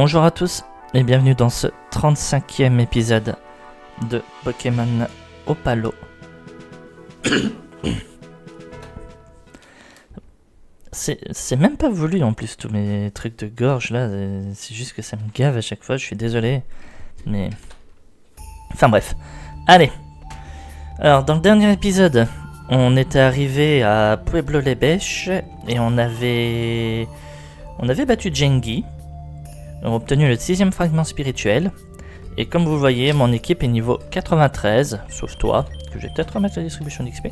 Bonjour à tous et bienvenue dans ce 35e épisode de Pokémon Opalo. C'est même pas voulu en plus tous mes trucs de gorge là, c'est juste que ça me gave à chaque fois, je suis désolé. Mais... Enfin bref, allez. Alors dans le dernier épisode, on était arrivé à Pueblo Les Bêches et on avait battu Gengi. On a obtenu le 6ème fragment spirituel. Et comme vous voyez, mon équipe est niveau 93, sauf toi, que je vais peut-être remettre la distribution d'XP.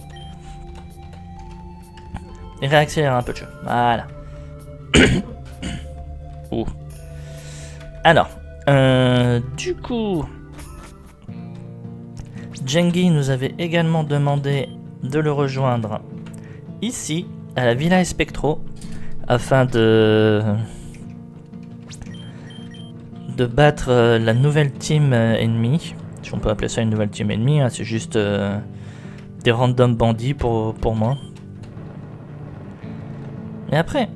Et réaccélérer un peu de jeu. Voilà. Ouh. Alors, du coup, Gengi nous avait également demandé de le rejoindre ici, à la Villa Espectro, afin de battre la nouvelle team ennemie. Si on peut appeler ça une nouvelle team ennemie, hein, c'est juste des random bandits pour moi. Mais après,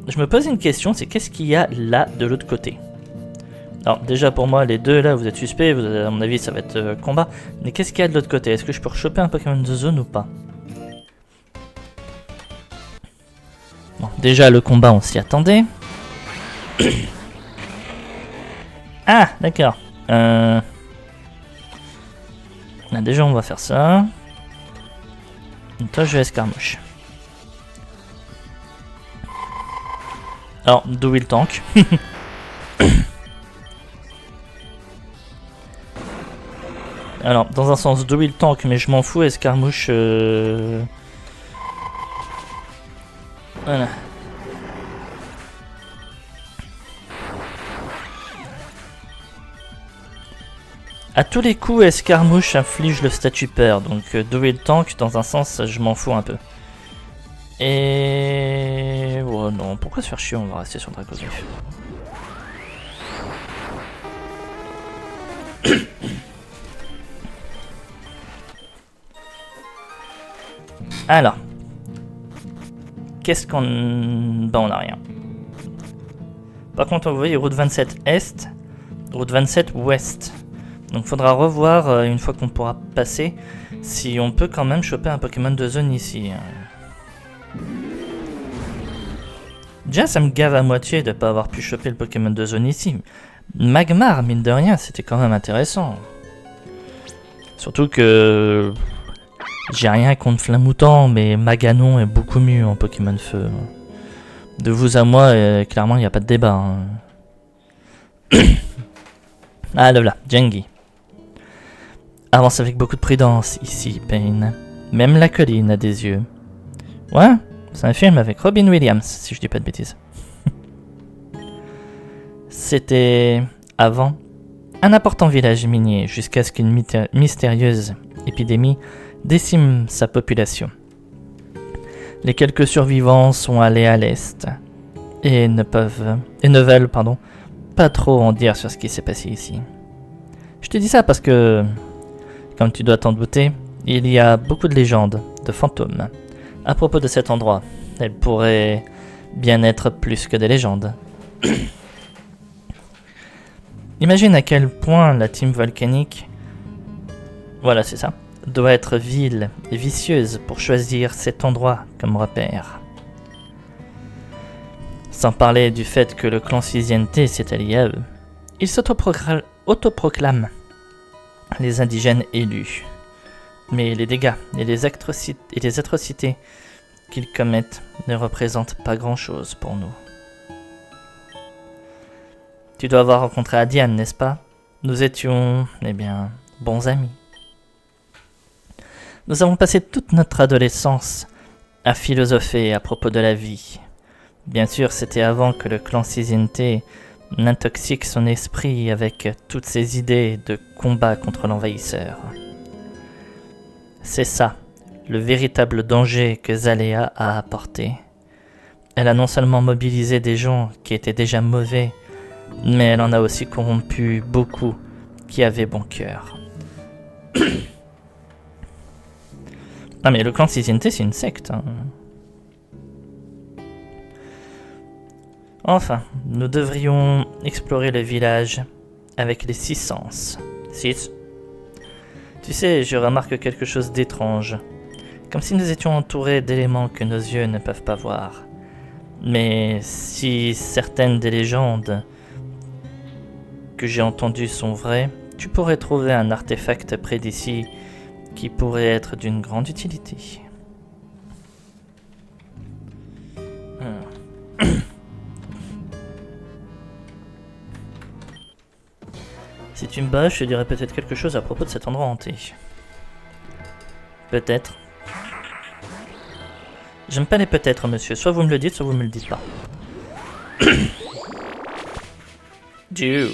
je me pose une question, c'est qu'est-ce qu'il y a là de l'autre côté? Alors déjà pour moi, les deux là, vous êtes suspects, à mon avis ça va être combat. Mais qu'est-ce qu'il y a de l'autre côté? Est-ce que je peux rechoper un Pokémon de zone ou pas? Bon, déjà le combat on s'y attendait. Ah, d'accord. Déjà, on va faire ça. Et toi, je vais escarmouche. Alors, d'où est le tank? Alors, dans un sens, d'où est le tank, mais je m'en fous, escarmouche. Voilà. A tous les coups, escarmouche inflige le statut peur, donc douer le tank, dans un sens, je m'en fous un peu. Et... Oh non, pourquoi se faire chier, on va rester sur Dracovief. Alors. Qu'est-ce qu'on... Ben, on a rien. Par contre, vous voyez, route 27 Est, route 27 Ouest. Donc faudra revoir une fois qu'on pourra passer si on peut quand même choper un Pokémon de zone ici. Déjà ça me gave à moitié de pas avoir pu choper le Pokémon de zone ici. Magmar, mine de rien, c'était quand même intéressant. Surtout que j'ai rien contre Flamoutant, mais Maganon est beaucoup mieux en Pokémon Feu. De vous à moi, clairement il n'y a pas de débat. Ah le voilà, Gengi. Avance avec beaucoup de prudence ici, Pain. Même la colline a des yeux. Ouais, c'est un film avec Robin Williams, si je dis pas de bêtises. C'était, avant, un important village minier jusqu'à ce qu'une mystérieuse épidémie décime sa population. Les quelques survivants sont allés à l'est et ne veulent pas trop en dire sur ce qui s'est passé ici. Je te dis ça parce que, comme tu dois t'en douter, il y a beaucoup de légendes, de fantômes, à propos de cet endroit. Elles pourraient bien être plus que des légendes. Imagine à quel point la team volcanique, voilà c'est ça, doit être vile et vicieuse pour choisir cet endroit comme repère. Sans parler du fait que le clan Siziente s'est allié à eux. Ils s'autoproclament les indigènes élus. Mais les dégâts et les atrocités qu'ils commettent ne représentent pas grand-chose pour nous. Tu dois avoir rencontré Adiane, n'est-ce pas? Nous étions, bons amis. Nous avons passé toute notre adolescence à philosopher à propos de la vie. Bien sûr, c'était avant que le clan Siziente n'intoxique son esprit avec toutes ses idées de combat contre l'envahisseur. C'est ça, le véritable danger que Zalea a apporté. Elle a non seulement mobilisé des gens qui étaient déjà mauvais, mais elle en a aussi corrompu beaucoup qui avaient bon cœur. Ah mais le clan Siziente c'est une secte. Hein. Enfin, nous devrions explorer le village avec les 6 sens. 6. Tu sais, je remarque quelque chose d'étrange. Comme si nous étions entourés d'éléments que nos yeux ne peuvent pas voir. Mais si certaines des légendes que j'ai entendues sont vraies, tu pourrais trouver un artefact près d'ici qui pourrait être d'une grande utilité. Si tu me bats, je te dirai peut-être quelque chose à propos de cet endroit hanté. Peut-être. J'aime pas les peut-être, monsieur. Soit vous me le dites, soit vous me le dites pas. Dieu.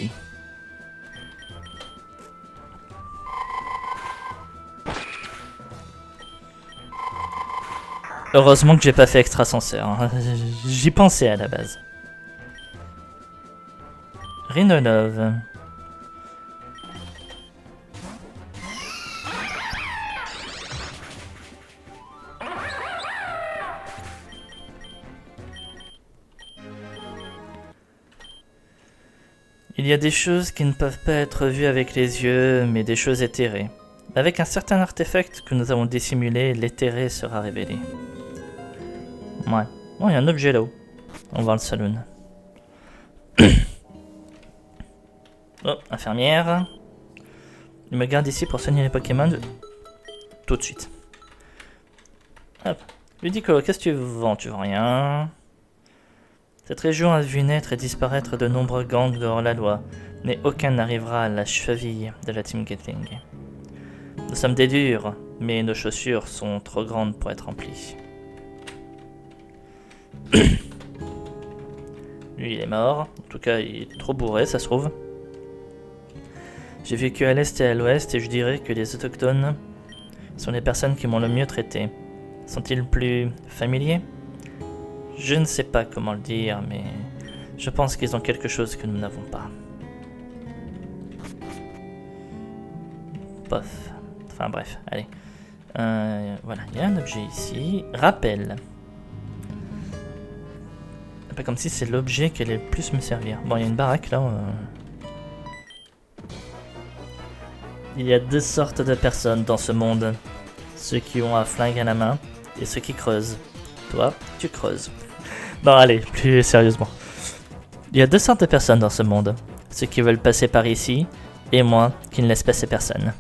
Heureusement que j'ai pas fait extrasenseur. Hein. J'y pensais à la base. Rhinolove. Il y a des choses qui ne peuvent pas être vues avec les yeux, mais des choses éthérées. Avec un certain artefact que nous avons dissimulé, l'éthéré sera révélé. Ouais. Oh, il y a un objet là-haut. On va voir le saloon. Oh, infirmière. Il me garde ici pour soigner les Pokémon. Tout de suite. Hop. Ludico, qu'est-ce que tu vends? Tu vends rien. Cette région a vu naître et disparaître de nombreux gangs dehors la loi, mais aucun n'arrivera à la cheville de la Team Gatling. Nous sommes des durs, mais nos chaussures sont trop grandes pour être remplies. Lui, il est mort. En tout cas, il est trop bourré, ça se trouve. J'ai vécu à l'est et à l'ouest, et je dirais que les autochtones sont les personnes qui m'ont le mieux traité. Sont-ils plus familiers? Je ne sais pas comment le dire, mais je pense qu'ils ont quelque chose que nous n'avons pas. Pof. Enfin bref, allez. Voilà, il y a un objet ici. Rappel. Pas comme si c'est l'objet qui allait le plus me servir. Bon, il y a une baraque là. Il y a 2 sortes de personnes dans ce monde. Ceux qui ont un flingue à la main et ceux qui creusent. Toi, tu creuses. Non, allez, plus sérieusement. Il y a 2 sortes de personnes dans ce monde. Ceux qui veulent passer par ici, et moi, qui ne laisse passer personne.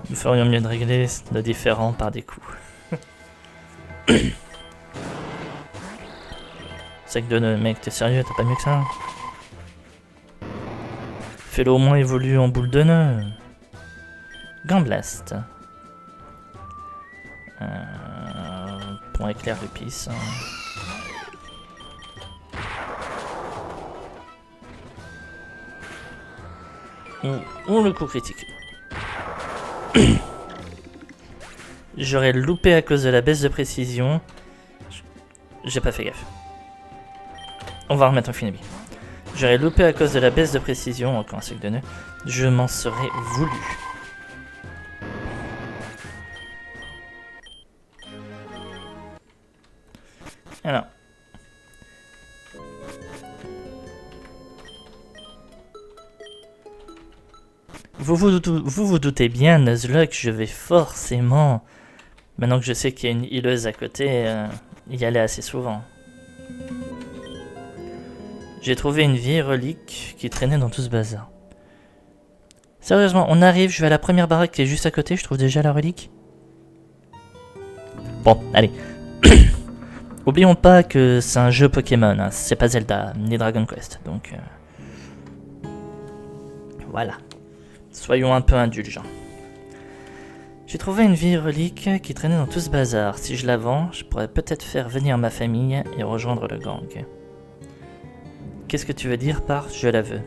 Nous ferions mieux de régler nos différends par des coups. C'est que de mec, t'es sérieux, t'as pas mieux que ça? Fais-le au moins évoluer en boule de nœud. Gamblast. Point éclair épice. Ou le coup critique. J'aurais loupé à cause de la baisse de précision. J'ai pas fait gaffe. On va remettre un Finabi. J'aurais loupé à cause de la baisse de précision. Encore un sac de nœud. Je m'en serais voulu. Alors. Vous doutez bien, Nuzlocke, je vais forcément, maintenant que je sais qu'il y a une healeuse à côté, y aller assez souvent. J'ai trouvé une vieille relique qui traînait dans tout ce bazar. Sérieusement, on arrive, je vais à la première baraque qui est juste à côté, je trouve déjà la relique. Bon, allez. Oublions pas que c'est un jeu Pokémon, hein. C'est pas Zelda, ni Dragon Quest, donc... voilà. Soyons un peu indulgents. J'ai trouvé une vieille relique qui traînait dans tout ce bazar. Si je la vends, je pourrais peut-être faire venir ma famille et rejoindre le gang. Qu'est-ce que tu veux dire par « je la veux » ?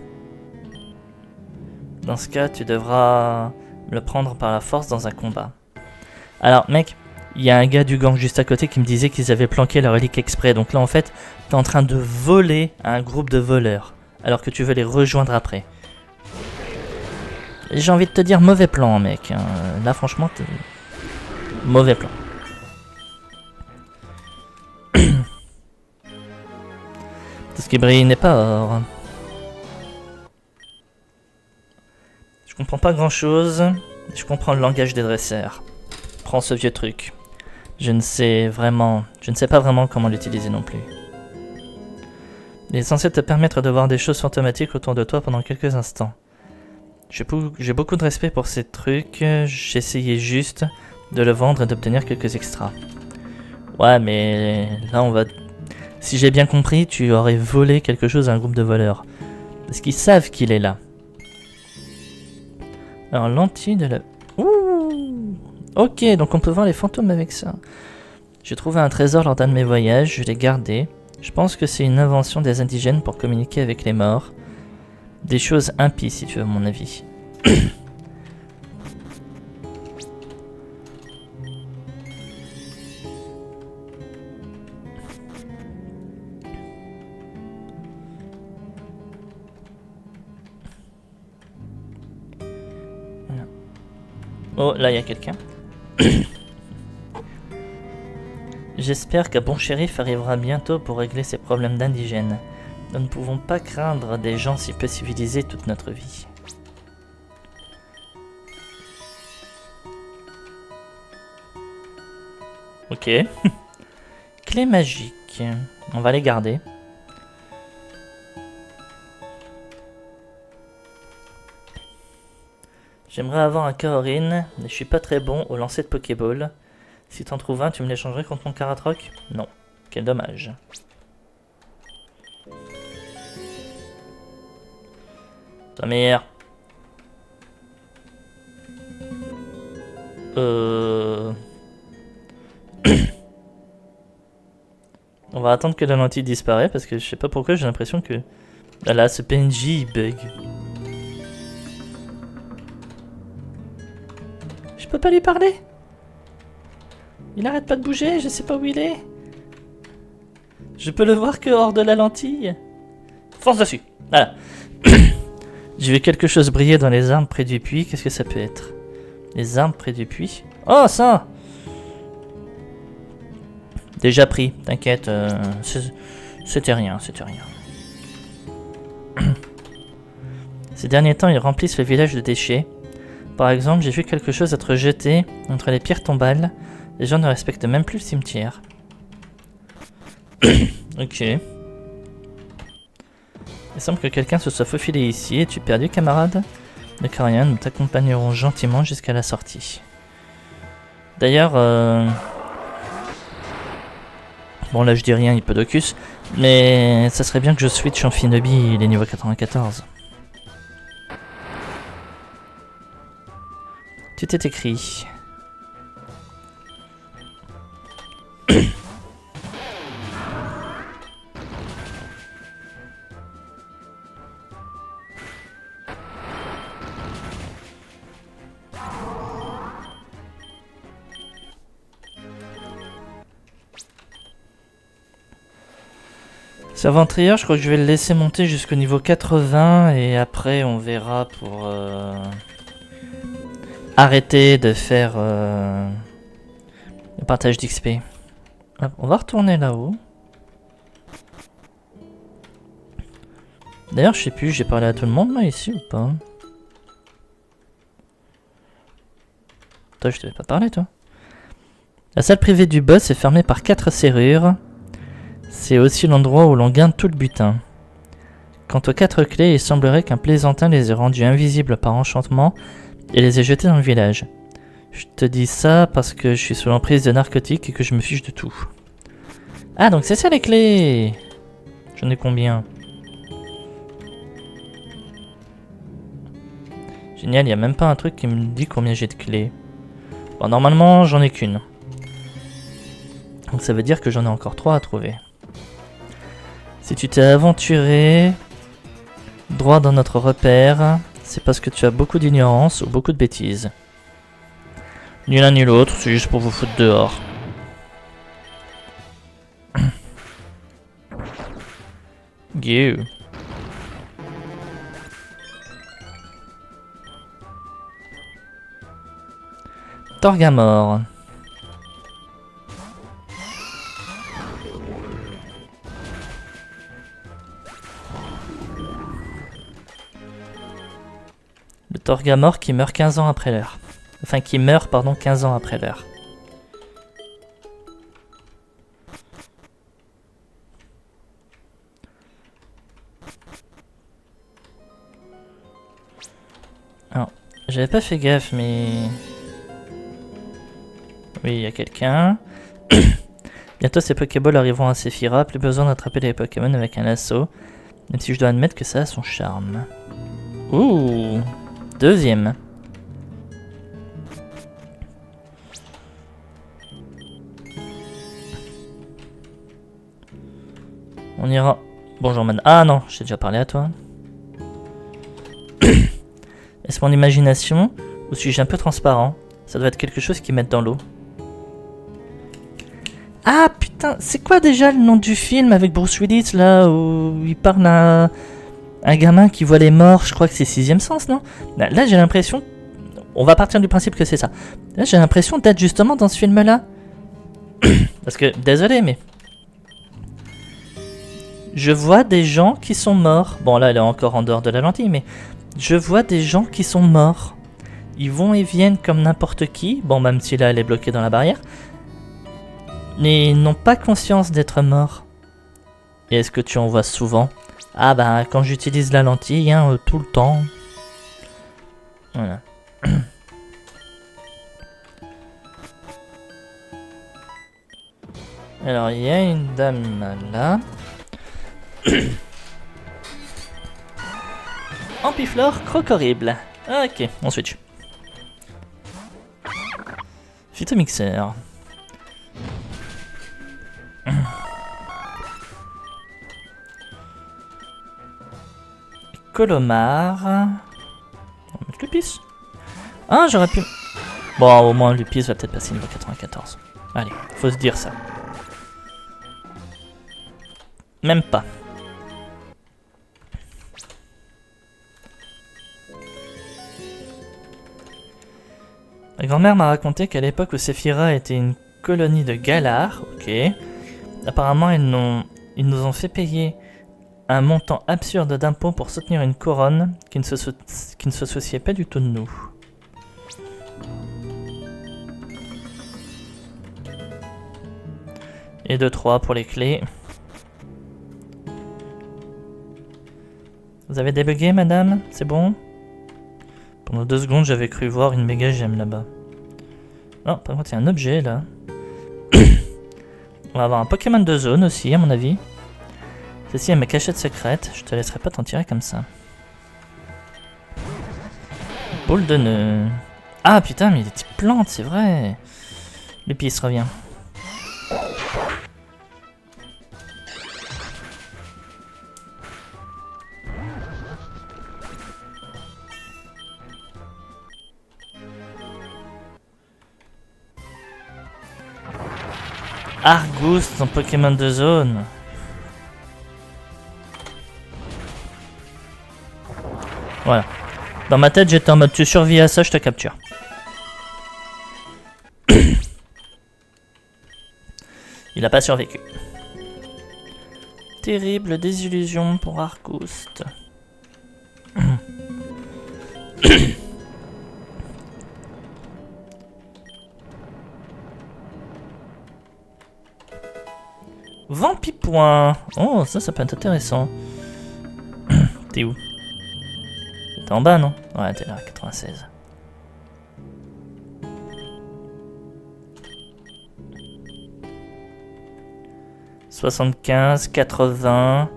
Dans ce cas, tu devras me le prendre par la force dans un combat. Alors, mec, il y a un gars du gang juste à côté qui me disait qu'ils avaient planqué la relique exprès. Donc là, en fait, t'es en train de voler à un groupe de voleurs, alors que tu veux les rejoindre après. J'ai envie de te dire mauvais plan, mec. Là, franchement, mauvais plan. Tout ce qui brille n'est pas or. Je comprends pas grand chose. Je comprends le langage des dresseurs. Prends ce vieux truc. Je ne sais pas vraiment comment l'utiliser non plus. Il est censé te permettre de voir des choses fantomatiques autour de toi pendant quelques instants. J'ai beaucoup de respect pour ces trucs, j'essayais juste de le vendre et d'obtenir quelques extras. Ouais, mais là on va... Si j'ai bien compris, tu aurais volé quelque chose à un groupe de voleurs. Parce qu'ils savent qu'il est là. Alors, lentille de la... Ouh! Ok, donc on peut voir les fantômes avec ça. J'ai trouvé un trésor lors d'un de mes voyages, je l'ai gardé. Je pense que c'est une invention des indigènes pour communiquer avec les morts. Des choses impies, si tu veux mon avis. Oh, là il y a quelqu'un. J'espère qu'un bon shérif arrivera bientôt pour régler ces problèmes d'indigènes. Nous ne pouvons pas craindre des gens si peu civilisés toute notre vie. Ok. Clé magique. On va les garder. J'aimerais avoir un Kaorin, mais je suis pas très bon au lancer de Pokéball. Si t'en trouves un, tu me l'échangerais contre mon Karatroc? Non. Quel dommage. Ta mère. On va attendre que la lentille disparaisse parce que je sais pas pourquoi j'ai l'impression que... Ah là, ce PNJ il bug. Je peux pas lui parler. Il arrête pas de bouger, je sais pas où il est. Je peux le voir que hors de la lentille. Fonce dessus. Voilà. J'ai vu quelque chose briller dans les arbres près du puits. Qu'est-ce que ça peut être? Les arbres près du puits. Oh, ça! Déjà pris, t'inquiète. C'était rien, c'était rien. Ces derniers temps, ils remplissent le village de déchets. Par exemple, j'ai vu quelque chose être jeté entre les pierres tombales. Les gens ne respectent même plus le cimetière. Ok. Il semble que quelqu'un se soit faufilé ici. Es-tu perdu, camarade? Ne crains rien, nous t'accompagnerons gentiment jusqu'à la sortie. D'ailleurs, bon là je dis rien, Hippodocus, mais ça serait bien que je switch en Finobi, il est niveau 94. Tu t'es écrit. Serventrieur, je crois que je vais le laisser monter jusqu'au niveau 80 et après on verra pour arrêter de faire le partage d'XP. On va retourner là-haut. D'ailleurs, je sais plus, j'ai parlé à tout le monde là ici ou pas? Toi, je devais pas parler, toi. La salle privée du boss est fermée par 4 serrures. C'est aussi l'endroit où l'on gagne tout le butin. Quant aux 4 clés, il semblerait qu'un plaisantin les ait rendues invisibles par enchantement et les ait jetées dans le village. Je te dis ça parce que je suis sous l'emprise de narcotiques et que je me fiche de tout. Ah, donc c'est ça les clés! J'en ai combien? Génial, il n'y a même pas un truc qui me dit combien j'ai de clés. Bon, normalement, j'en ai qu'une. Donc ça veut dire que j'en ai encore 3 à trouver. Si tu t'es aventuré droit dans notre repère, c'est parce que tu as beaucoup d'ignorance ou beaucoup de bêtises. Ni l'un ni l'autre, c'est juste pour vous foutre dehors. You. Torgamore. Le Torgamore qui meurt 15 ans après l'heure. Enfin, qui meurt, pardon, 15 ans après l'heure. Alors, j'avais pas fait gaffe, mais... Oui, il y a quelqu'un. Bientôt ces Pokéballs arriveront à Sephira, plus besoin d'attraper les Pokémon avec un lasso. Même si je dois admettre que ça a son charme. Ouh, deuxième. On ira... Bonjour madame. Ah non, j'ai déjà parlé à toi. Est-ce mon imagination ou suis-je un peu transparent? Ça doit être quelque chose qu'ils mettent dans l'eau. Ah putain, c'est quoi déjà le nom du film avec Bruce Willis là où il parle à un gamin qui voit les morts? Je crois que c'est Sixième Sens, non? Là j'ai l'impression... On va partir du principe que c'est ça. Là j'ai l'impression d'être justement dans ce film là. Parce que, désolé mais... Je vois des gens qui sont morts. Bon là elle est encore en dehors de la lentille mais... Je vois des gens qui sont morts. Ils vont et viennent comme n'importe qui. Bon même si là elle est bloquée dans la barrière. Mais ils n'ont pas conscience d'être morts. Et est-ce que tu en vois souvent? Ah bah quand j'utilise la lentille, hein, tout le temps. Voilà. Alors il y a une dame là. Ampiflore crocorrible. Ok, on switch. Phytomixeur. Colomar. On va mettre Lupis. Ah, j'aurais pu... Bon, au moins Lupis va peut-être passer niveau 94. Allez, faut se dire ça. Même pas. Ma grand-mère m'a raconté qu'à l'époque où Sephira était une colonie de Galar, ok, apparemment ils nous ont fait payer un montant absurde d'impôts pour soutenir une couronne qui ne se souciait pas du tout de nous. Et 2-3 pour les clés. Vous avez débugué, madame? C'est bon? Pendant 2 secondes, j'avais cru voir une méga gemme là-bas. Oh, par contre, il y a un objet là. On va avoir un Pokémon de zone aussi, à mon avis. Ceci est ma cachette secrète. Je te laisserai pas t'en tirer comme ça. Boule de nœud. Ah putain, mais il est type plante, c'est vrai. Lupis revient. Argus, ton Pokémon de zone. Voilà. Dans ma tête, j'étais en mode tu survis à ça, je te capture. Il a pas survécu. Terrible désillusion pour Argust. Vampipoint. Oh, ça peut être intéressant. T'es où? T'es en bas, non? Ouais, t'es là, 96. « 75, 80... »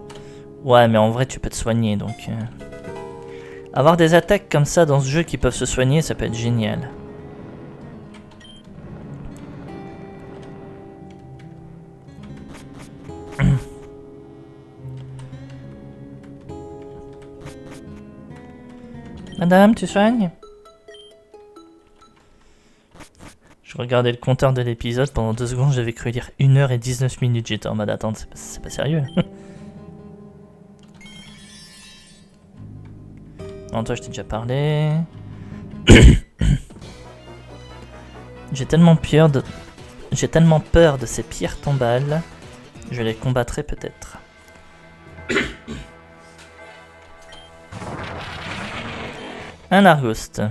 Ouais, mais en vrai, tu peux te soigner, donc... Avoir des attaques comme ça dans ce jeu qui peuvent se soigner, ça peut être génial. Madame, tu soignes? Je regardais le compteur de l'épisode, pendant 2 secondes j'avais cru lire 1h19. J'étais en mode attente, c'est pas sérieux. Non, toi je t'ai déjà parlé. J'ai tellement peur de ces pierres tombales, je les combattrai peut-être. Un Argouste.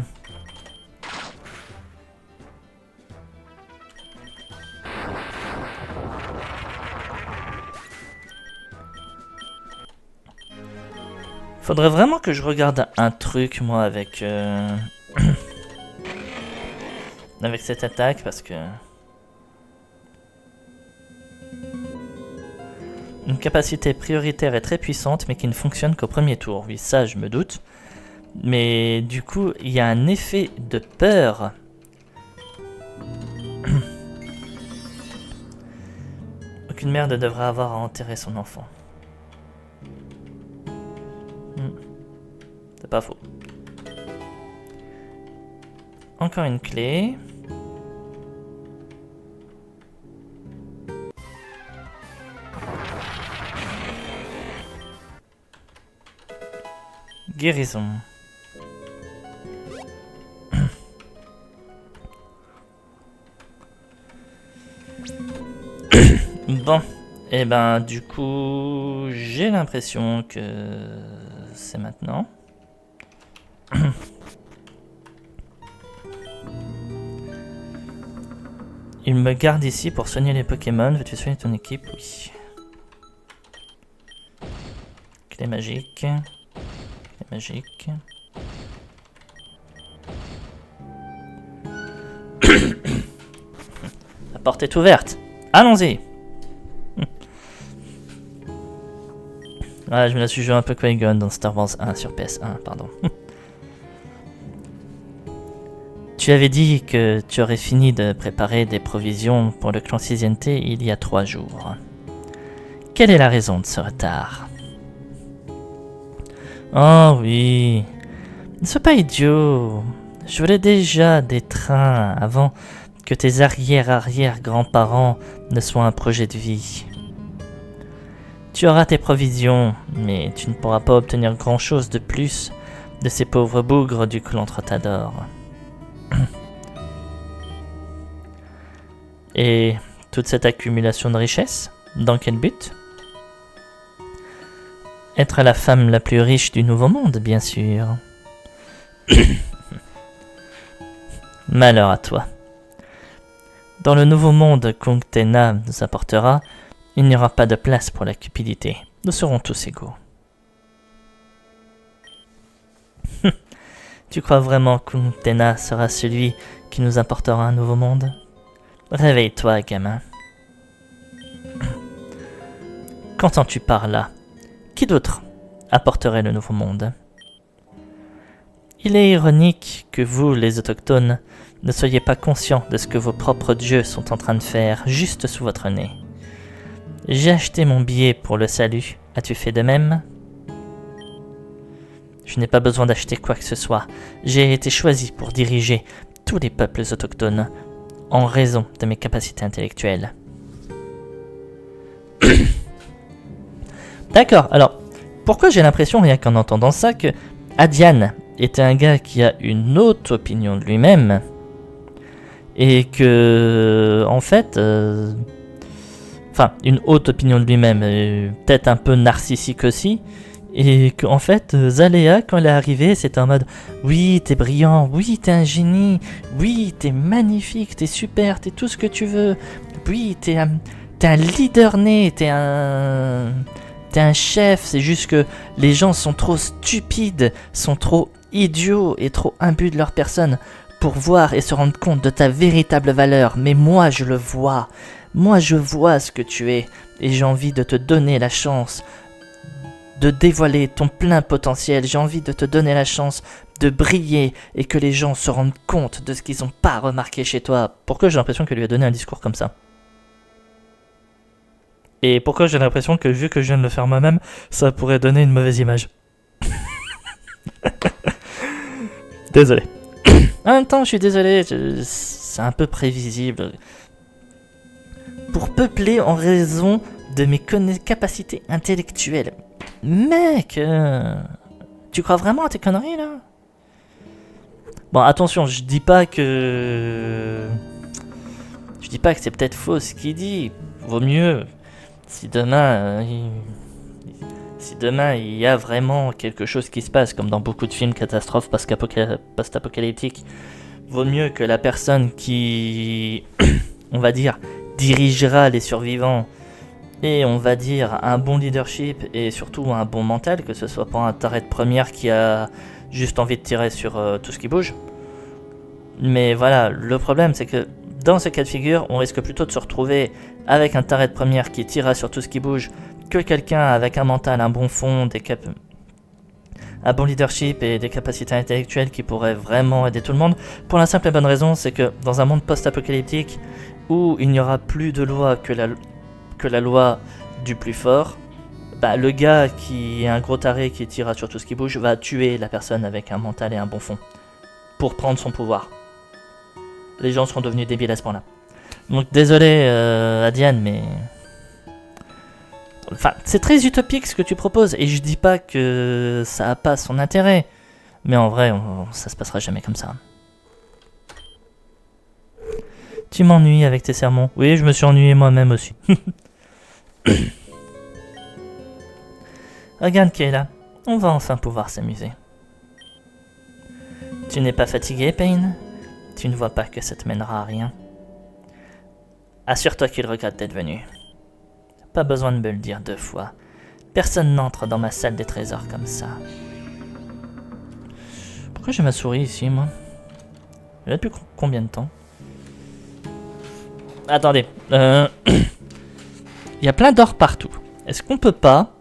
Faudrait vraiment que je regarde un truc, moi, avec... avec cette attaque, parce que... Une capacité prioritaire est très puissante, mais qui ne fonctionne qu'au premier tour. Oui, ça, je me doute. Mais du coup, il y a un effet de peur. Aucune mère ne devrait avoir à enterrer son enfant. C'est pas faux. Encore une clé. Guérison. Bon, et ben du coup, j'ai l'impression que c'est maintenant. Il me garde ici pour soigner les Pokémon. Veux-tu soigner ton équipe? Oui. Clé magique. Clé magique. La porte est ouverte. Allons-y. Ah, je me la suis joué un peu Qui-Gon dans Star Wars 1 sur PS1, pardon. Tu avais dit que tu aurais fini de préparer des provisions pour le clan Siziente il y a 3 jours. Quelle est la raison de ce retard? Oh oui, ne sois pas idiot. Je voulais déjà des trains avant que tes arrière-arrière-grands-parents ne soient un projet de vie. Tu auras tes provisions, mais tu ne pourras pas obtenir grand-chose de plus de ces pauvres bougres du clan Trottador. Et toute cette accumulation de richesses, dans quel but? Être la femme la plus riche du Nouveau Monde, bien sûr. Malheur à toi. Dans le Nouveau Monde qu'Unctena nous apportera, il n'y aura pas de place pour la cupidité. Nous serons tous égaux. Tu crois vraiment qu'Unctena sera celui qui nous apportera un Nouveau Monde? Réveille-toi, gamin. Qu'entends-tu par là? Qui d'autre apporterait le Nouveau Monde? Il est ironique que vous, les autochtones, ne soyez pas conscients de ce que vos propres dieux sont en train de faire juste sous votre nez. J'ai acheté mon billet pour le salut. As-tu fait de même? Je n'ai pas besoin d'acheter quoi que ce soit. J'ai été choisi pour diriger tous les peuples autochtones en raison de mes capacités intellectuelles. D'accord, alors, pourquoi j'ai l'impression, rien qu'en entendant ça, que Adian était un gars qui a une haute opinion de lui-même, et que, en fait, enfin, une haute opinion de lui-même, peut-être un peu narcissique aussi, et qu'en fait, Zalea, quand elle est arrivée, c'était en mode « Oui, t'es brillant, oui, t'es un génie, oui, t'es magnifique, t'es super, t'es tout ce que tu veux, oui, t'es un leader né, t'es un chef, c'est juste que les gens sont trop stupides, sont trop idiots et trop imbus de leur personne pour voir et se rendre compte de ta véritable valeur. Mais moi, je le vois. Moi, je vois ce que tu es et j'ai envie de te donner la chance de dévoiler ton plein potentiel. J'ai envie de te donner la chance de briller et que les gens se rendent compte de ce qu'ils n'ont pas remarqué chez toi. Pourquoi j'ai l'impression qu'elle lui a donné un discours comme ça? Et pourquoi j'ai l'impression que vu que je viens de le faire moi-même, ça pourrait donner une mauvaise image. Désolé. En même temps, je suis désolé, c'est un peu prévisible. Pour peupler en raison de mes capacités intellectuelles. Mec, tu crois vraiment à tes conneries là? Bon, attention, je dis pas que c'est peut-être faux ce qu'il dit. Vaut mieux si demain Si demain il y a vraiment quelque chose qui se passe, comme dans beaucoup de films catastrophes post-apocalyptiques, vaut mieux que la personne qui, on va dire, dirigera les survivants et on va dire un bon leadership et surtout un bon mental, que ce soit pas un taré de première qui a juste envie de tirer sur tout ce qui bouge. Mais voilà, le problème c'est que dans ce cas de figure, on risque plutôt de se retrouver avec un taré de première qui tirera sur tout ce qui bouge que quelqu'un avec un mental, un bon fond, un bon leadership et des capacités intellectuelles qui pourraient vraiment aider tout le monde. Pour la simple et bonne raison, c'est que dans un monde post-apocalyptique où il n'y aura plus de loi que la loi du plus fort, bah, le gars qui est un gros taré qui tirera sur tout ce qui bouge va tuer la personne avec un mental et un bon fond pour prendre son pouvoir. Les gens seront devenus débiles à ce point-là. Donc désolé Adiane, mais... Enfin, c'est très utopique ce que tu proposes, et je dis pas que ça a pas son intérêt. Mais en vrai, ça se passera jamais comme ça. Tu m'ennuies avec tes sermons. Oui, je me suis ennuyé moi-même aussi. Regarde qui est là. On va enfin pouvoir s'amuser. Tu n'es pas fatigué, Payne? Tu ne vois pas que ça te mènera à rien? Assure-toi qu'il regrette d'être venu. Pas besoin de me le dire 2 fois. Personne n'entre dans ma salle des trésors comme ça. Pourquoi j'ai ma souris ici, moi? Elle a depuis combien de temps? Attendez. Il y a plein d'or partout. Est-ce qu'on peut pas...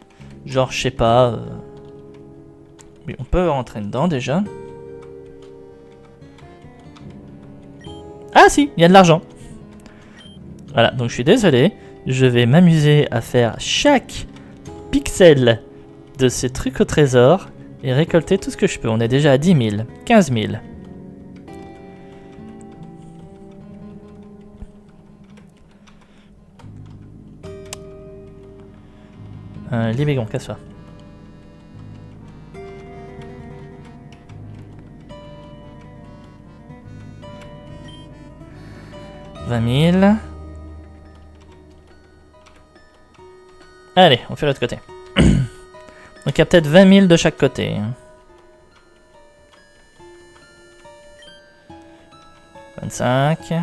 Genre, je sais pas... Mais on peut rentrer dedans, déjà. Ah si, il y a de l'argent. Voilà, donc je suis désolé. Je vais m'amuser à faire chaque pixel de ces trucs au trésor et récolter tout ce que je peux. On est déjà à 10 000, 15 000. Libégon, casse-toi. « 20 000. » Allez, on fait l'autre côté. Donc il y a peut-être 20 000 de chaque côté. 25.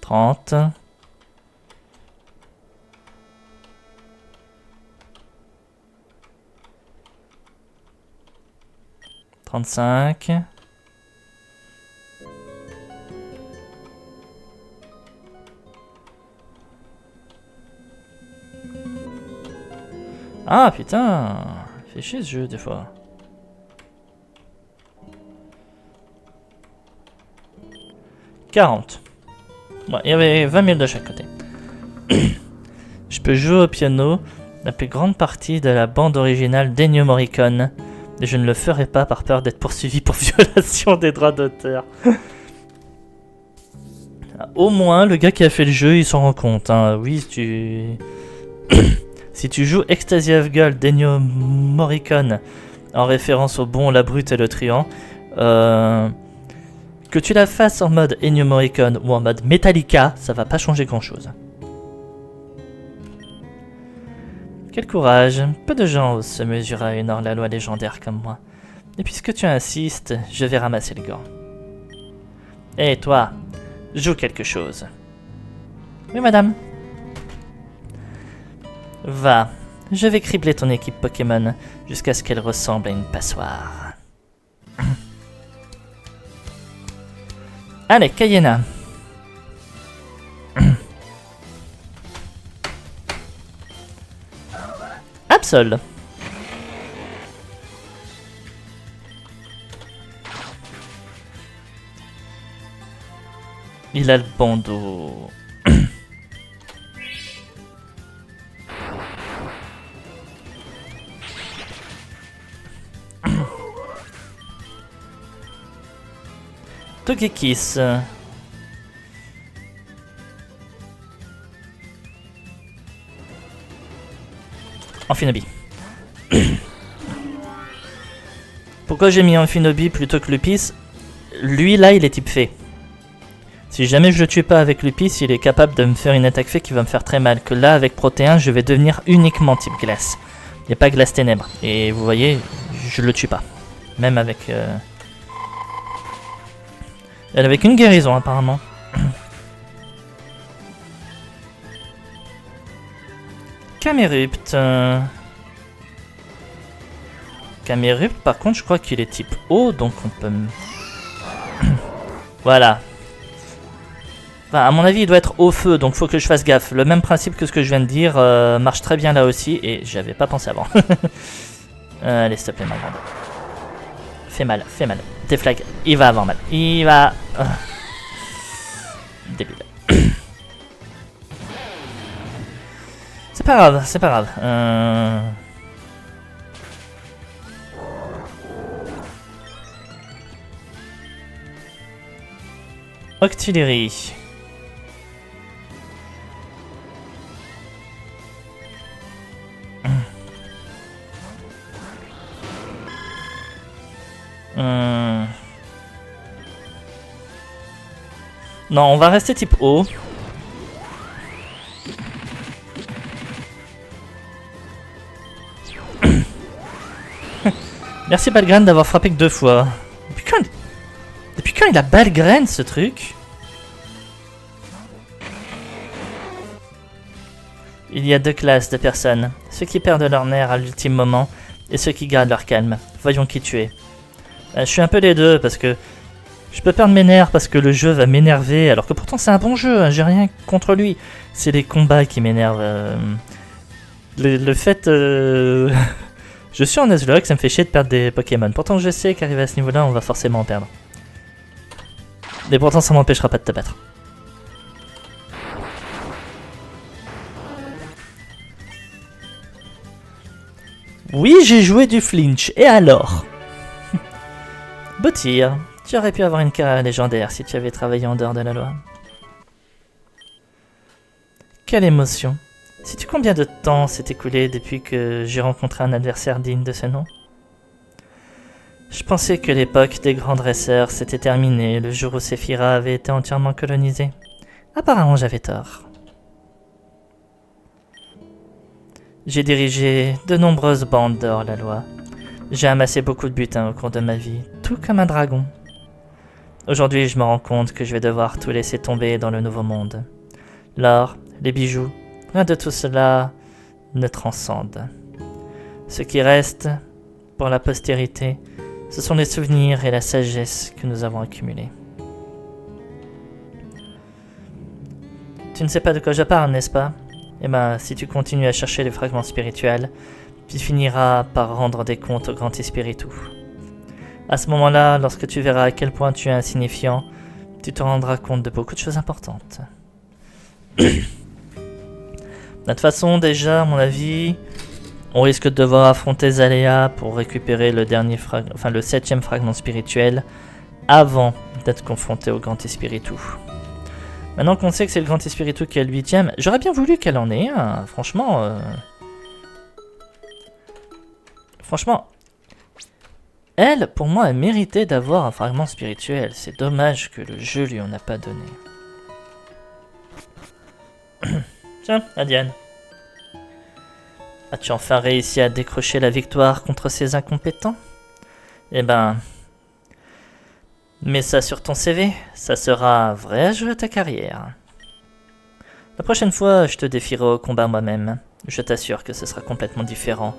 30. 35. Ah putain, fait chier ce jeu des fois. « 40. » Bon, il y avait 20 000 de chaque côté. Je peux jouer au piano la plus grande partie de la bande originale d'Ennio Morricone. Et je ne le ferai pas par peur d'être poursuivi pour violation des droits d'auteur. Au moins, le gars qui a fait le jeu, il s'en rend compte. Hein. Oui, si tu joues Ecstasy of Gold d'Ennio Morricone en référence au bon, la brute et le truand, que tu la fasses en mode Ennio Morricone ou en mode Metallica, ça va pas changer grand chose. Quel courage, peu de gens osent se mesurer à une hors-la-loi légendaire comme moi. Et puisque tu insistes, je vais ramasser le gant. Et toi, joue quelque chose. Oui, madame. Va, je vais cribler ton équipe Pokémon jusqu'à ce qu'elle ressemble à une passoire. Allez, Cayena. Absol. Il a le bon dos. Togekiss. Amphinobi. Pourquoi j'ai mis Amphinobi plutôt que Lupis? Lui là il est type fée. Si jamais je le tue pas avec Lupis, il est capable de me faire une attaque fée qui va me faire très mal. Que là, avec Protéin, je vais devenir uniquement type glace. Il n'y a pas glace ténèbres. Et vous voyez, je le tue pas. Même avec... Elle avait qu'une guérison apparemment. Camérupt. Camérupt, par contre, je crois qu'il est type eau, donc on peut... Voilà. Enfin, à mon avis, il doit être au feu, donc faut que je fasse gaffe. Le même principe que ce que je viens de dire marche très bien là aussi, et j'avais pas pensé avant. Allez, s'il te plaît, ma grande. Fais mal, fais mal. Tes flags, il va avoir mal. Il va... Débile. C'est pas grave, c'est pas grave. Octillerie. Non, on va rester type eau. Merci Balgraine d'avoir frappé que 2 fois. Depuis quand il a Balgraine ce truc? Il y a 2 classes de personnes. Ceux qui perdent leur nerf à l'ultime moment et ceux qui gardent leur calme. Voyons qui tu es. Je suis un peu les deux parce que je peux perdre mes nerfs parce que le jeu va m'énerver alors que pourtant c'est un bon jeu, hein, j'ai rien contre lui. C'est les combats qui m'énervent. Le fait... Je suis en Nuzlocke, ça me fait chier de perdre des Pokémon. Pourtant je sais qu'arrivé à ce niveau-là, on va forcément en perdre. Et pourtant ça m'empêchera pas de te battre. Oui, j'ai joué du flinch, et alors? Beau tir. Tu aurais pu avoir une carrière légendaire si tu avais travaillé en dehors de la loi. Quelle émotion. Sais-tu combien de temps s'est écoulé depuis que j'ai rencontré un adversaire digne de ce nom? Je pensais que l'époque des grands dresseurs s'était terminée le jour où Séphira avait été entièrement colonisée. Apparemment j'avais tort. J'ai dirigé de nombreuses bandes de hors-la-loi. J'ai amassé beaucoup de butin au cours de ma vie, tout comme un dragon. Aujourd'hui, je me rends compte que je vais devoir tout laisser tomber dans le nouveau monde. L'or, les bijoux, rien de tout cela ne transcende. Ce qui reste, pour la postérité, ce sont les souvenirs et la sagesse que nous avons accumulés. Tu ne sais pas de quoi je parle, n'est-ce pas? Eh ben, si tu continues à chercher les fragments spirituels, tu finiras par rendre des comptes au Grand Espiritu. À ce moment-là, lorsque tu verras à quel point tu es insignifiant, tu te rendras compte de beaucoup de choses importantes. De toute façon, déjà, à mon avis, on risque de devoir affronter Zalea pour récupérer le dernier le 7e fragment spirituel avant d'être confronté au Grand Espiritu. Maintenant qu'on sait que c'est le Grand Espiritu qui est le 8e, j'aurais bien voulu qu'elle en ait un, franchement. Franchement, elle, pour moi, elle méritait d'avoir un fragment spirituel. C'est dommage que le jeu lui en a pas donné. Tiens, Adiane. As-tu enfin réussi à décrocher la victoire contre ces incompétents? Eh ben... mets ça sur ton CV, ça sera un vrai ajout à ta carrière. La prochaine fois, je te défierai au combat moi-même. Je t'assure que ce sera complètement différent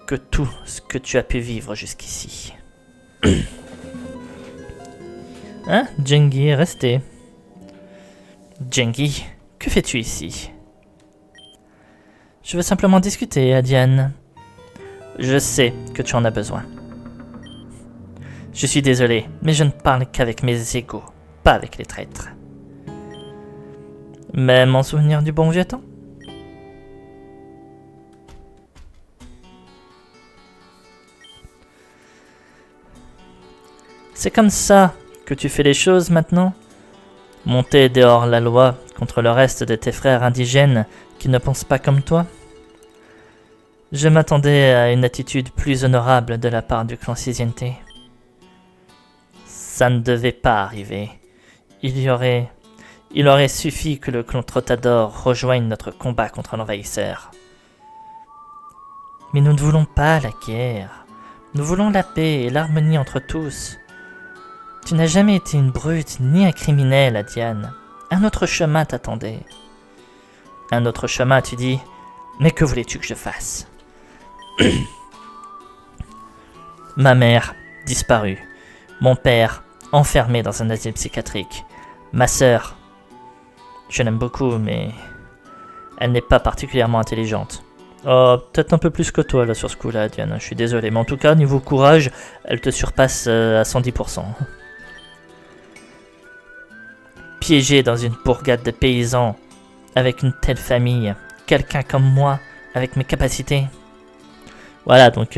que tout ce que tu as pu vivre jusqu'ici. Hein, Jengi est resté. Jengi, que fais-tu ici? Je veux simplement discuter, Adiane. Je sais que tu en as besoin. Je suis désolé, mais je ne parle qu'avec mes égaux, pas avec les traîtres. Même en souvenir du bon vieux temps? C'est comme ça que tu fais les choses maintenant? Monter dehors la loi contre le reste de tes frères indigènes qui ne pensent pas comme toi? Je m'attendais à une attitude plus honorable de la part du clan Siziente. Ça ne devait pas arriver. Il aurait suffi que le clan Trottador rejoigne notre combat contre l'envahisseur. Mais nous ne voulons pas la guerre. Nous voulons la paix et l'harmonie entre tous. Tu n'as jamais été une brute ni un criminel, Adiane. Un autre chemin t'attendait. Un autre chemin, tu dis? Mais que voulais-tu que je fasse? Ma mère, disparue. Mon père, enfermé dans un asile psychiatrique. Ma sœur, je l'aime beaucoup, mais elle n'est pas particulièrement intelligente. Oh, peut-être un peu plus que toi là sur ce coup-là, Diane, je suis désolé. Mais en tout cas, niveau courage, elle te surpasse à 110%. Piégé dans une bourgade de paysans, avec une telle famille, quelqu'un comme moi, avec mes capacités. Voilà, donc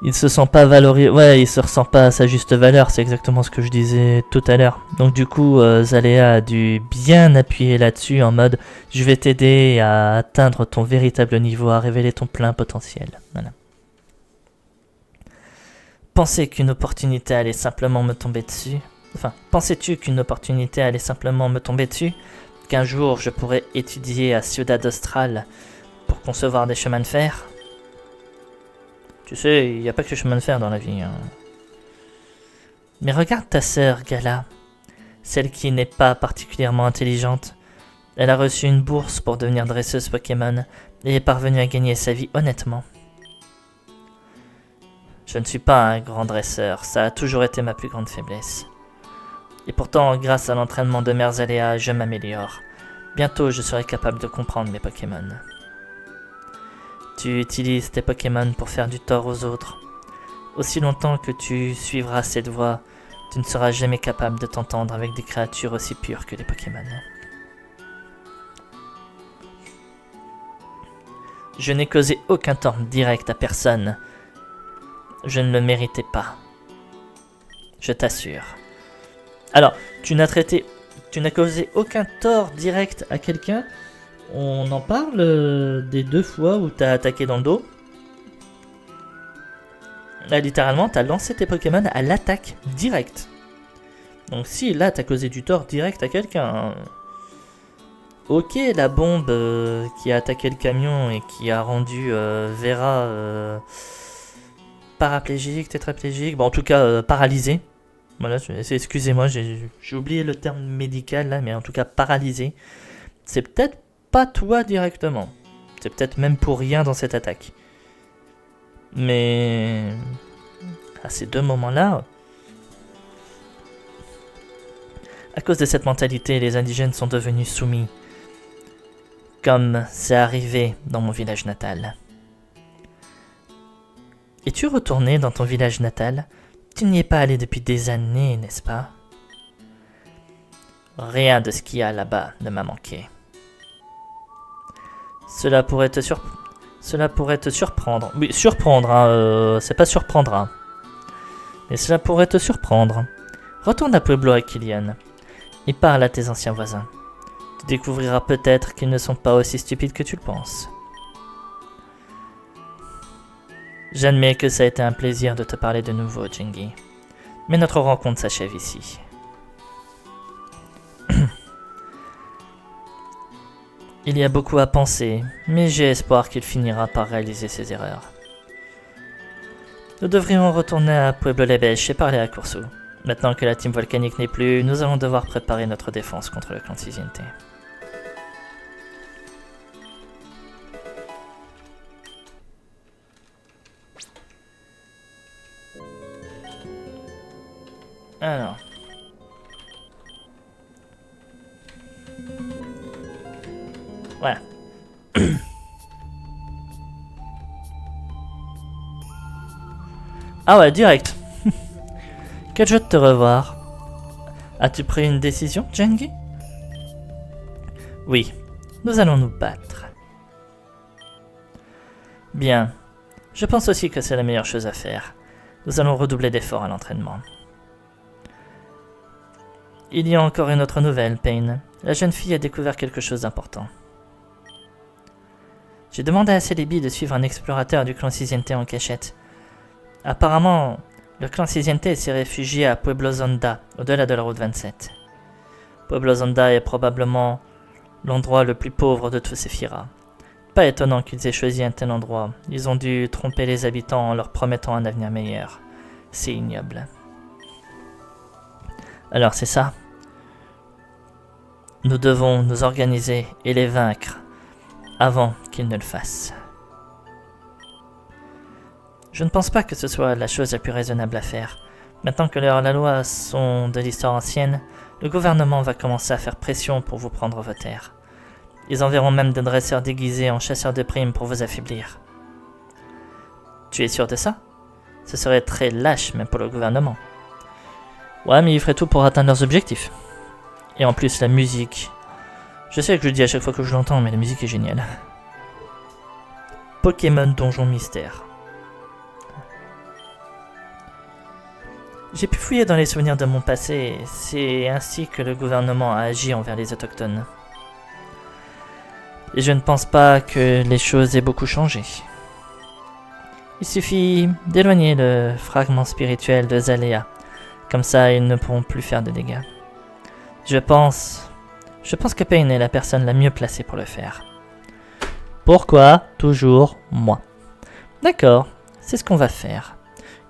il se sent pas valorisé, ouais, il se ressent pas à sa juste valeur, c'est exactement ce que je disais tout à l'heure. Donc du coup, Zalea a dû bien appuyer là-dessus en mode je vais t'aider à atteindre ton véritable niveau, à révéler ton plein potentiel. Voilà. Pensais qu'une opportunité allait simplement me tomber dessus? Enfin, pensais-tu qu'une opportunité allait simplement me tomber dessus? Qu'un jour je pourrais étudier à Ciudad Austral pour concevoir des chemins de fer? Tu sais, il n'y a pas que les chemins de fer dans la vie. Hein. Mais regarde ta sœur, Gala. Celle qui n'est pas particulièrement intelligente. Elle a reçu une bourse pour devenir dresseuse Pokémon et est parvenue à gagner sa vie honnêtement. Je ne suis pas un grand dresseur, ça a toujours été ma plus grande faiblesse. Et pourtant, grâce à l'entraînement de Mère Zalea, je m'améliore. Bientôt, je serai capable de comprendre mes Pokémon. Tu utilises tes Pokémon pour faire du tort aux autres. Aussi longtemps que tu suivras cette voie, tu ne seras jamais capable de t'entendre avec des créatures aussi pures que les Pokémon. Je n'ai causé aucun tort direct à personne. Je ne le méritais pas. Je t'assure. Alors, tu n'as causé aucun tort direct à quelqu'un? On en parle des 2 fois où t'as attaqué dans le dos. Là, littéralement, t'as lancé tes Pokémon à l'attaque directe. Donc si, là, t'as causé du tort direct à quelqu'un. Ok, la bombe qui a attaqué le camion et qui a rendu Vera paraplégique, tétraplégique, bon en tout cas paralysée. Voilà, excusez-moi, j'ai oublié le terme médical là, mais en tout cas paralysée. C'est peut-être pas toi directement. C'est peut-être même pour rien dans cette attaque. Mais à ces 2 moments-là, à cause de cette mentalité, les indigènes sont devenus soumis. Comme c'est arrivé dans mon village natal. Es-tu retourné dans ton village natal? Tu n'y es pas allé depuis des années, n'est-ce pas? Rien de ce qu'il y a là-bas ne m'a manqué. Cela pourrait te surprendre. Oui, surprendre, hein, c'est pas surprendre. Hein. Mais cela pourrait te surprendre. Retourne à Pueblo Aquilian et parle à tes anciens voisins. Tu découvriras peut-être qu'ils ne sont pas aussi stupides que tu le penses. J'admets que ça a été un plaisir de te parler de nouveau, Jengi. Mais notre rencontre s'achève ici. Il y a beaucoup à penser, mais j'ai espoir qu'il finira par réaliser ses erreurs. Nous devrions retourner à Pueblo Lebech et parler à Kursu. Maintenant que la team volcanique n'est plus, nous allons devoir préparer notre défense contre le clan Siziente. Alors. Voilà. Ah ouais, direct. Quel jeu de te revoir. As-tu pris une décision, Jengi? Oui, nous allons nous battre. Bien. Je pense aussi que c'est la meilleure chose à faire. Nous allons redoubler d'efforts à l'entraînement. Il y a encore une autre nouvelle, Payne. La jeune fille a découvert quelque chose d'important. J'ai demandé à Celebi de suivre un explorateur du clan Siziente en cachette. Apparemment, Le clan Siziente s'est réfugié à Pueblo Zonda, au-delà de la route 27. Pueblo Zonda est probablement l'endroit le plus pauvre de tous ces Firas. Pas étonnant qu'ils aient choisi un tel endroit. Ils ont dû tromper les habitants en leur promettant un avenir meilleur. C'est ignoble. Alors c'est ça. Nous devons nous organiser et les vaincre avant qu'ils ne le fassent. Je ne pense pas que ce soit la chose la plus raisonnable à faire. Maintenant que les hors-la-loi sont de l'histoire ancienne, le gouvernement va commencer à faire pression pour vous prendre vos terres. Ils enverront même des dresseurs déguisés en chasseurs de primes pour vous affaiblir. Tu es sûr de ça? Ce serait très lâche même pour le gouvernement. Ouais, mais ils feraient tout pour atteindre leurs objectifs. Et en plus, la musique. Je sais que je le dis à chaque fois que je l'entends, mais la musique est géniale. Pokémon Donjon Mystère. J'ai pu fouiller dans les souvenirs de mon passé, c'est ainsi que le gouvernement a agi envers les autochtones. Et je ne pense pas que les choses aient beaucoup changé. Il suffit d'éloigner le fragment spirituel de Zalea, comme ça ils ne pourront plus faire de dégâts. Je pense que Pain est la personne la mieux placée pour le faire. Pourquoi toujours moi? D'accord, c'est ce qu'on va faire.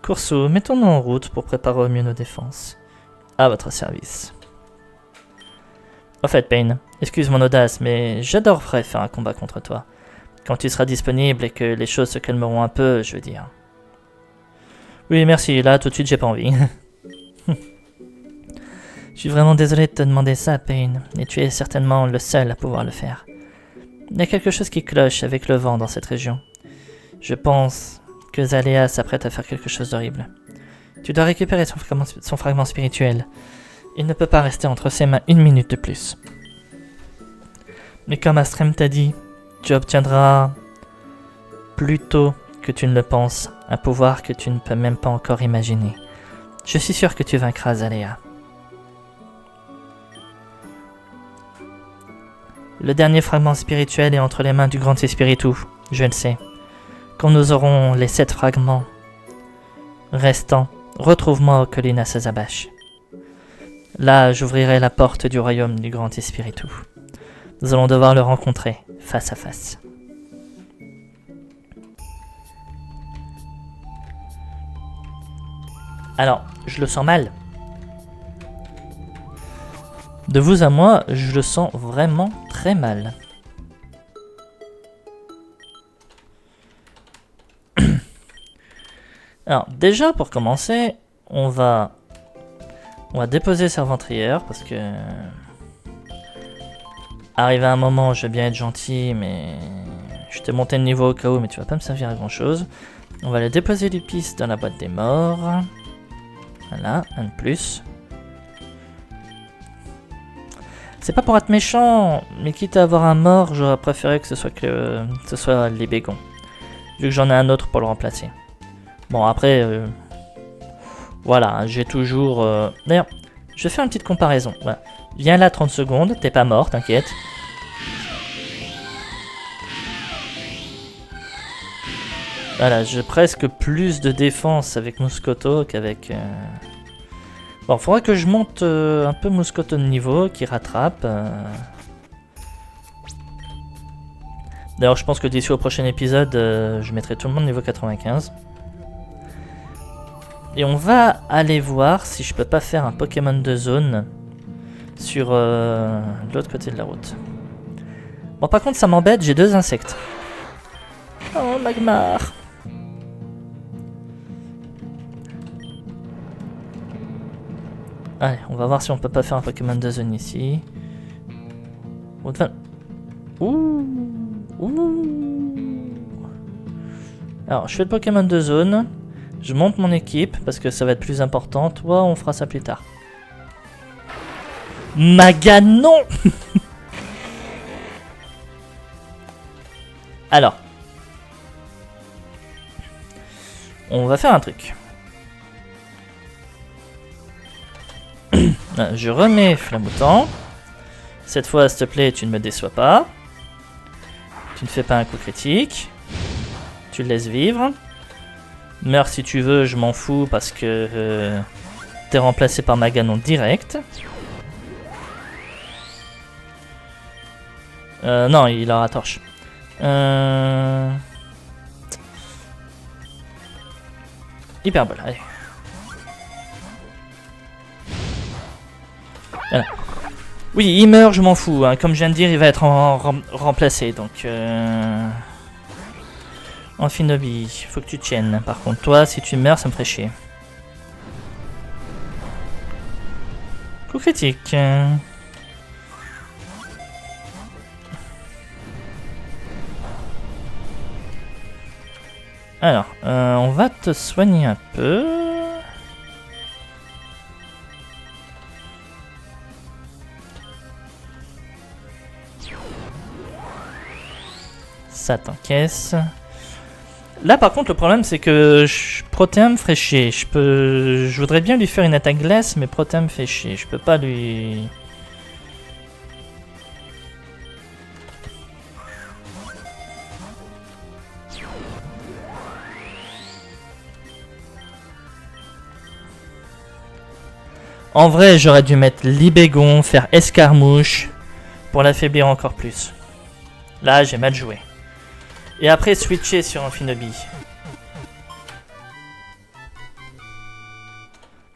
Kursu, mettons-nous en route pour préparer au mieux nos défenses. À votre service. Au fait, Pain, excuse mon audace, mais j'adorerais faire un combat contre toi. Quand tu seras disponible et que les choses se calmeront un peu, je veux dire. Oui, merci, là, tout de suite, j'ai pas envie. Je suis vraiment désolé de te demander ça, Pain, et tu es certainement le seul à pouvoir le faire. Il y a quelque chose qui cloche avec le vent dans cette région. Je pense que Zalea s'apprête à faire quelque chose d'horrible. Tu dois récupérer son fragment spirituel. Il ne peut pas rester entre ses mains 1 minute de plus. Mais comme Astrem t'a dit, tu obtiendras, plus tôt que tu ne le penses, un pouvoir que tu ne peux même pas encore imaginer. Je suis sûr que tu vaincras Zalea. Le dernier fragment spirituel est entre les mains du Grand Espiritu, je le sais. Quand nous aurons les 7 fragments restants, retrouve-moi au Colina Sazabash. Là, j'ouvrirai la porte du royaume du Grand Espiritu. Nous allons devoir le rencontrer, face à face. Alors, je le sens mal. De vous à moi, je le sens vraiment très mal. Alors, déjà, pour commencer, on va déposer Serventrière, parce que... Arrivé à un moment, je veux bien être gentil, mais... Je t'ai monté le niveau au cas où, mais tu vas pas me servir à grand chose. On va le déposer du piste dans la boîte des morts. Voilà, un de plus. C'est pas pour être méchant, mais quitte à avoir un mort, j'aurais préféré que ce soit les bégons. Vu que j'en ai un autre pour le remplacer. Bon, après, voilà, j'ai toujours... D'ailleurs, je vais faire une petite comparaison. Voilà. Viens là 30 secondes, t'es pas mort, t'inquiète. Voilà, j'ai presque plus de défense avec Muscoto qu'avec... Bon, faudra que je monte un peu Muscoto de niveau, qui rattrape. D'ailleurs, je pense que d'ici au prochain épisode, je mettrai tout le monde niveau 95. Et on va aller voir si je peux pas faire un Pokémon de zone sur l'autre côté de la route. Bon, par contre, ça m'embête, j'ai 2 insectes. Oh, Magmar. Allez, on va voir si on peut pas faire un Pokémon de zone ici. Ouh. Alors, je fais le Pokémon de zone. Je monte mon équipe parce que ça va être plus important. Toi, on fera ça plus tard. Maganon. Alors. On va faire un truc. Je remets Flambotant. Cette fois, s'il te plaît, tu ne me déçois pas. Tu ne fais pas un coup critique. Tu le laisses vivre. Meurs si tu veux, je m'en fous parce que t'es remplacé par Maganon direct. Non, il aura torche. Hyperbole, allez. Voilà. Oui, il meurt, je m'en fous. Hein. Comme je viens de dire, il va être remplacé. Donc, Amphinobi, faut que tu tiennes. Par contre, toi, si tu meurs, ça me ferait chier. Coup critique. Alors, on va te soigner un peu. Ça t'encaisse. Là par contre le problème c'est que Protéa me ferait chier. Je voudrais bien lui faire une attaque glace mais Protéa me fait chier. Je peux pas lui... En vrai j'aurais dû mettre Libégon, faire escarmouche pour l'affaiblir encore plus. Là j'ai mal joué. Et après switcher sur Amphinobi.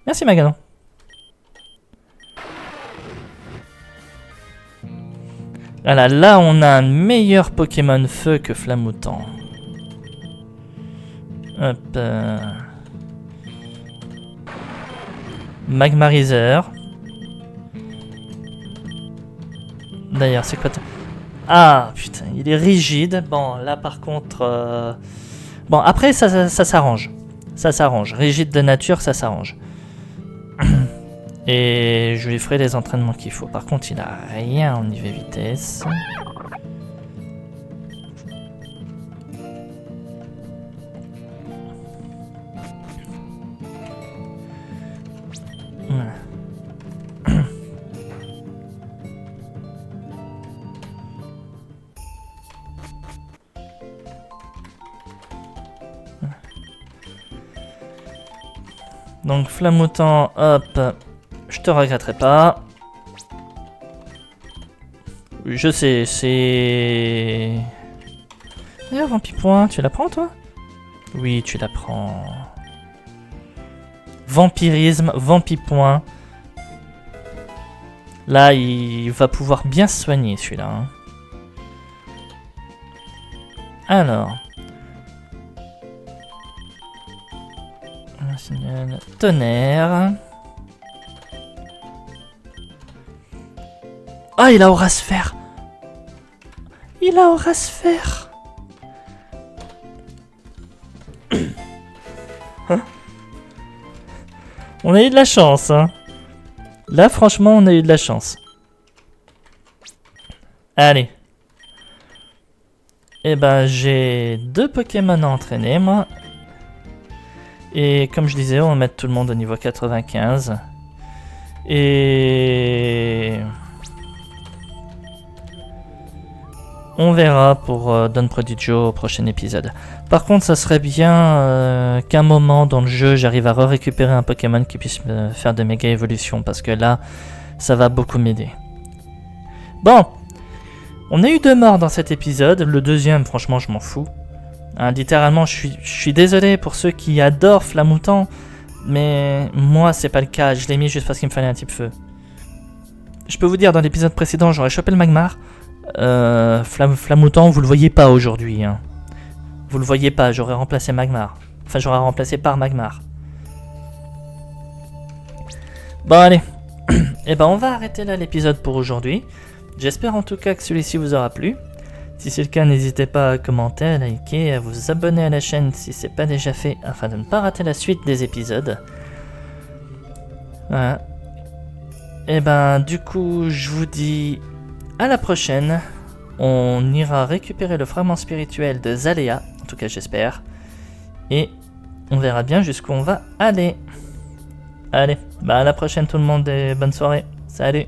Merci Maganon. Voilà, là on a un meilleur Pokémon feu que Flamoutant. Hop. Magmarizer. D'ailleurs, c'est quoi? Ah putain, il est rigide. Bon, là par contre... Bon, après ça s'arrange. Ça s'arrange. Rigide de nature, ça s'arrange. Et je lui ferai les entraînements qu'il faut. Par contre, il a rien au niveau vitesse. Donc Flamoutant, hop, je te regretterai pas. Je sais, c'est... D'ailleurs, Vampipoint, tu la prends toi? Oui, tu la prends. Vampirisme, Vampipoint. Là, il va pouvoir bien se soigner celui-là. Hein. Alors... Tonnerre. Ah, il a Aura Sphère. Il a Aura Sphère. Hein? On a eu de la chance. Hein. Là, franchement, on a eu de la chance. Allez. Eh ben, j'ai 2 Pokémon à entraîner, moi. Et comme je disais, on va mettre tout le monde au niveau 95. Et... on verra pour Don Prodigio au prochain épisode. Par contre, ça serait bien qu'à un moment dans le jeu, j'arrive à récupérer un Pokémon qui puisse me faire de méga évolutions. Parce que là, ça va beaucoup m'aider. Bon, on a eu 2 morts dans cet épisode. Le deuxième, franchement, je m'en fous. Hein, littéralement, je suis désolé pour ceux qui adorent Flamoutant, mais moi, c'est pas le cas. Je l'ai mis juste parce qu'il me fallait un type feu. Je peux vous dire, dans l'épisode précédent, j'aurais chopé le Magmar. Flamoutant, vous le voyez pas aujourd'hui. Hein. Vous le voyez pas, j'aurais remplacé Magmar. Enfin, j'aurais remplacé par Magmar. Bon, allez. Et ben, on va arrêter là l'épisode pour aujourd'hui. J'espère en tout cas que celui-ci vous aura plu. Si c'est le cas, n'hésitez pas à commenter, à liker, à vous abonner à la chaîne si ce n'est pas déjà fait, afin de ne pas rater la suite des épisodes. Voilà. Et ben, du coup, je vous dis à la prochaine. On ira récupérer le fragment spirituel de Zalea, en tout cas j'espère. Et on verra bien jusqu'où on va aller. Allez, bah à la prochaine tout le monde et bonne soirée. Salut!